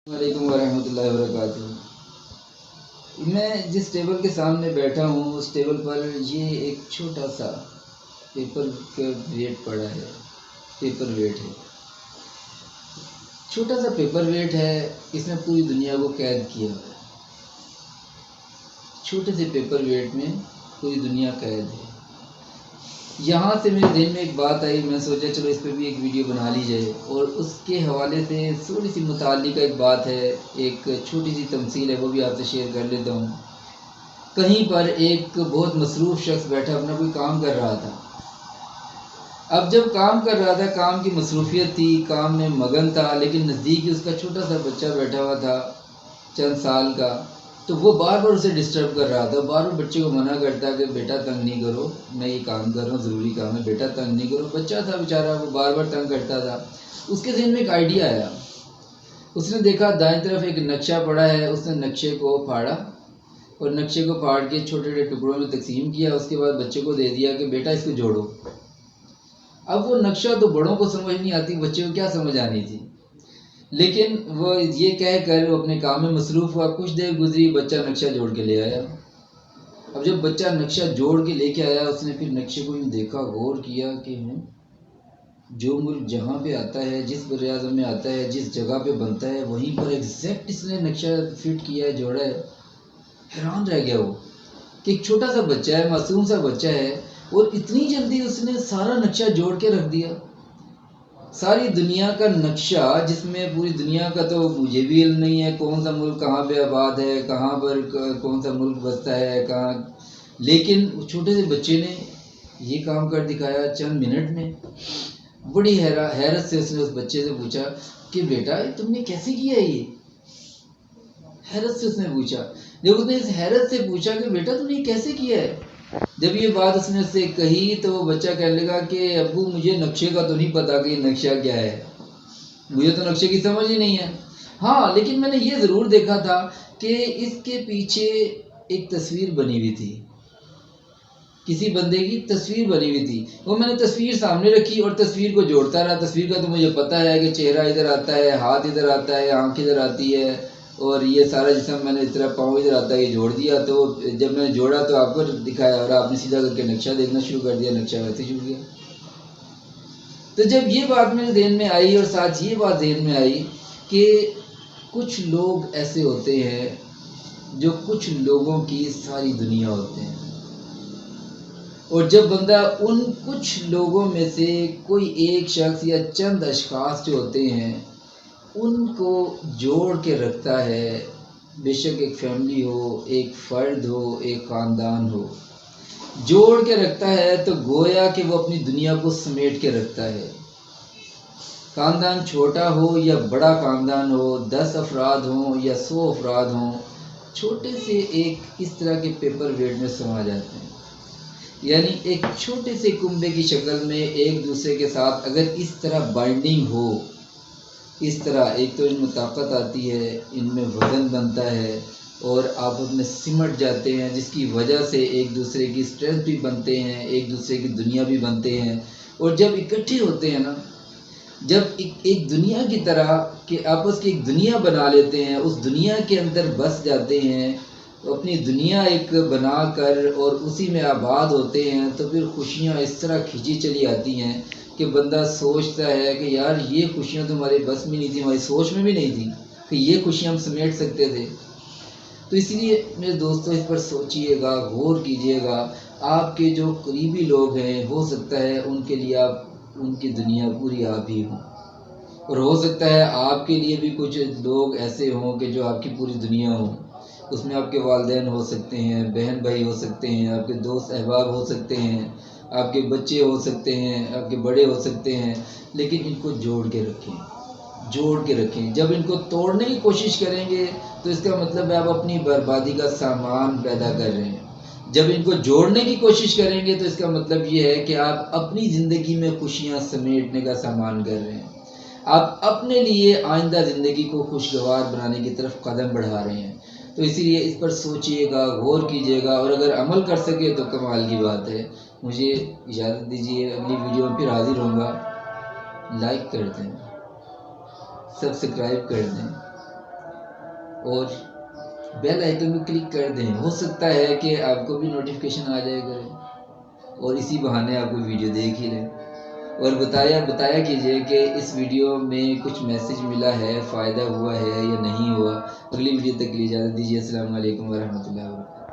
وعلیکم ورحمۃ اللہ وبرکاتہ۔ میں جس ٹیبل کے سامنے بیٹھا ہوں اس ٹیبل پر یہ ایک چھوٹا سا پیپر کا ویٹ پڑا ہے، پیپر ویٹ ہے، چھوٹا سا پیپر ویٹ ہے۔ اس نے پوری دنیا کو قید کیا ہے، چھوٹے سے پیپر ویٹ میں پوری دنیا قید ہے۔ یہاں سے میرے ذہن میں ایک بات آئی، میں سوچا چلو اس پہ بھی ایک ویڈیو بنا لی جائے، اور اس کے حوالے سے تھوڑی سی متعلقہ ایک بات ہے، ایک چھوٹی سی تمثیل ہے، وہ بھی آپ سے شیئر کر لیتا ہوں۔ کہیں پر ایک بہت مصروف شخص بیٹھا اپنا کوئی کام کر رہا تھا۔ اب جب کام کر رہا تھا، کام کی مصروفیت تھی، کام میں مگن تھا، لیکن نزدیک ہی اس کا چھوٹا سا بچہ بیٹھا ہوا تھا، چند سال کا، تو وہ بار بار اسے ڈسٹرب کر رہا تھا، بار بار بچے کو منع کرتا کہ بیٹا تنگ نہیں کرو، میں یہ کام کر رہا ہوں، ضروری کام ہے، بیٹا تنگ نہیں کرو۔ بچہ تھا بیچارہ، وہ بار بار تنگ کرتا تھا۔ اس کے ذہن میں ایک آئیڈیا آیا، اس نے دیکھا دائیں طرف ایک نقشہ پڑا ہے، اس نے نقشے کو پھاڑا اور نقشے کو پھاڑ کے چھوٹے چھوٹے ٹکڑوں میں تقسیم کیا، اس کے بعد بچے کو دے دیا کہ بیٹا اس کو جوڑو۔ اب وہ نقشہ تو بڑوں کو سمجھ نہیں آتی، بچے کو کیا سمجھ آنی تھی، لیکن وہ یہ کہہ کر وہ اپنے کام میں مصروف ہوا۔ کچھ دیر گزری، بچہ نقشہ جوڑ کے لے آیا۔ اب جب بچہ نقشہ جوڑ کے لے کے آیا، اس نے پھر نقشے کو یوں دیکھا، غور کیا کہ جو ملک جہاں پہ آتا ہے، جس بر اعظم میں آتا ہے، جس جگہ پہ بنتا ہے، وہیں پر ایگزیکٹ اس نے نقشہ فٹ کیا ہے، جوڑا ہے۔ حیران رہ گیا وہ کہ ایک چھوٹا سا بچہ ہے، معصوم سا بچہ ہے، اور اتنی جلدی اس نے سارا نقشہ جوڑ کے رکھ دیا۔ ساری دنیا کا نقشہ، جس میں پوری دنیا کا تو مجھے بھی علم نہیں ہے کون سا ملک کہاں پہ آباد ہے، کہاں پر کون سا ملک بستا ہے، کہاں، لیکن چھوٹے سے بچے نے یہ کام کر دکھایا چند منٹ میں۔ بڑی حیرت سے اس نے اس بچے سے پوچھا کہ بیٹا تم نے کیسے کیا یہ؟ حیرت سے اس نے پوچھا۔ جب اس نے اس حیرت سے پوچھا کہ بیٹا تم نے یہ کیسے کیا ہے، جب یہ بات اس نے اس سے کہی تو وہ بچہ کہنے لگا کہ ابو مجھے نقشے کا تو نہیں پتا کہ یہ نقشہ کیا ہے، مجھے تو نقشے کی سمجھ ہی نہیں ہے، ہاں لیکن میں نے یہ ضرور دیکھا تھا کہ اس کے پیچھے ایک تصویر بنی ہوئی تھی، کسی بندے کی تصویر بنی ہوئی تھی، وہ میں نے تصویر سامنے رکھی اور تصویر کو جوڑتا رہا۔ تصویر کا تو مجھے پتہ ہے کہ چہرہ ادھر آتا ہے، ہاتھ ادھر آتا ہے، آنکھ ادھر آتی ہے، اور یہ سارا جسم میں نے اس طرح پاؤں ادھر آتا ہے، یہ جوڑ دیا۔ تو جب میں نے جوڑا تو آپ کو دکھایا اور آپ نے سیدھا کر کے نقشہ دیکھنا شروع کر دیا، نقشہ ویسے جڑ گیا۔ تو جب یہ بات میرے ذہن میں آئی، اور ساتھ یہ بات ذہن میں آئی کہ کچھ لوگ ایسے ہوتے ہیں جو کچھ لوگوں کی ساری دنیا ہوتے ہیں، اور جب بندہ ان کچھ لوگوں میں سے کوئی ایک شخص یا چند اشخاص جو ہوتے ہیں ان کو جوڑ کے رکھتا ہے، بے شک ایک فیملی ہو، ایک فرد ہو، ایک خاندان ہو، جوڑ کے رکھتا ہے تو گویا کہ وہ اپنی دنیا کو سمیٹ کے رکھتا ہے۔ خاندان چھوٹا ہو یا بڑا خاندان ہو، 10 افراد ہوں یا 100 افراد ہوں، چھوٹے سے ایک اس طرح کے پیپر ویٹ میں سما جاتے ہیں۔ یعنی ایک چھوٹے سے کنبے کی شکل میں ایک دوسرے کے ساتھ اگر اس طرح بائنڈنگ ہو، اس طرح ایک تو ان میں طاقت آتی ہے، ان میں وزن بنتا ہے، اور آپس میں سمٹ جاتے ہیں، جس کی وجہ سے ایک دوسرے کی اسٹرینتھ بھی بنتے ہیں، ایک دوسرے کی دنیا بھی بنتے ہیں۔ اور جب اکٹھے ہوتے ہیں نا، جب ایک دنیا کی طرح کہ آپس کی ایک دنیا بنا لیتے ہیں، اس دنیا کے اندر بس جاتے ہیں، اپنی دنیا ایک بنا کر اور اسی میں آباد ہوتے ہیں، تو پھر خوشیاں اس طرح کھینچی چلی آتی ہیں کہ بندہ سوچتا ہے کہ یار یہ خوشیاں تو ہمارے بس میں نہیں تھی، ہماری سوچ میں بھی نہیں تھی کہ یہ خوشیاں ہم سمیٹ سکتے تھے۔ تو اس لیے میرے دوستو اس پر سوچئے گا، غور کیجئے گا۔ آپ کے جو قریبی لوگ ہیں، ہو سکتا ہے ان کے لیے آپ ان کی دنیا پوری آپ ہی ہوں، اور ہو سکتا ہے آپ کے لیے بھی کچھ لوگ ایسے ہوں کہ جو آپ کی پوری دنیا ہوں۔ اس میں آپ کے والدین ہو سکتے ہیں، بہن بھائی ہو سکتے ہیں، آپ کے دوست احباب ہو سکتے ہیں، آپ کے بچے ہو سکتے ہیں، آپ کے بڑے ہو سکتے ہیں، لیکن ان کو جوڑ کے رکھیں، جوڑ کے رکھیں۔ جب ان کو توڑنے کی کوشش کریں گے تو اس کا مطلب ہے آپ اپنی بربادی کا سامان پیدا کر رہے ہیں۔ جب ان کو جوڑنے کی کوشش کریں گے تو اس کا مطلب یہ ہے کہ آپ اپنی زندگی میں خوشیاں سمیٹنے کا سامان کر رہے ہیں، آپ اپنے لیے آئندہ زندگی کو خوشگوار بنانے کی طرف قدم بڑھا رہے ہیں۔ تو اسی لیے اس پر سوچئے گا، غور کیجئے گا، اور اگر عمل کر سکے تو کمال کی بات ہے۔ مجھے اجازت دیجیے، اگلی ویڈیو میں پھر حاضر ہوں گا۔ لائک کر دیں، سبسکرائب کر دیں۔ اور بیل آئیکن پہ کلک کر دیں. ہو سکتا ہے کہ آپ کو بھی نوٹیفیکیشن آ جائے کرے اور اسی بہانے آپ کو ویڈیو دیکھ ہی لیں. اور بتایا کیجیے کہ اس ویڈیو میں کچھ میسیج ملا ہے، فائدہ ہوا ہے یا نہیں ہوا. اگلی ویڈیو تک کے لیے اجازت دیجیے. السلام علیکم ورحمۃ اللہ وبرکاتہ.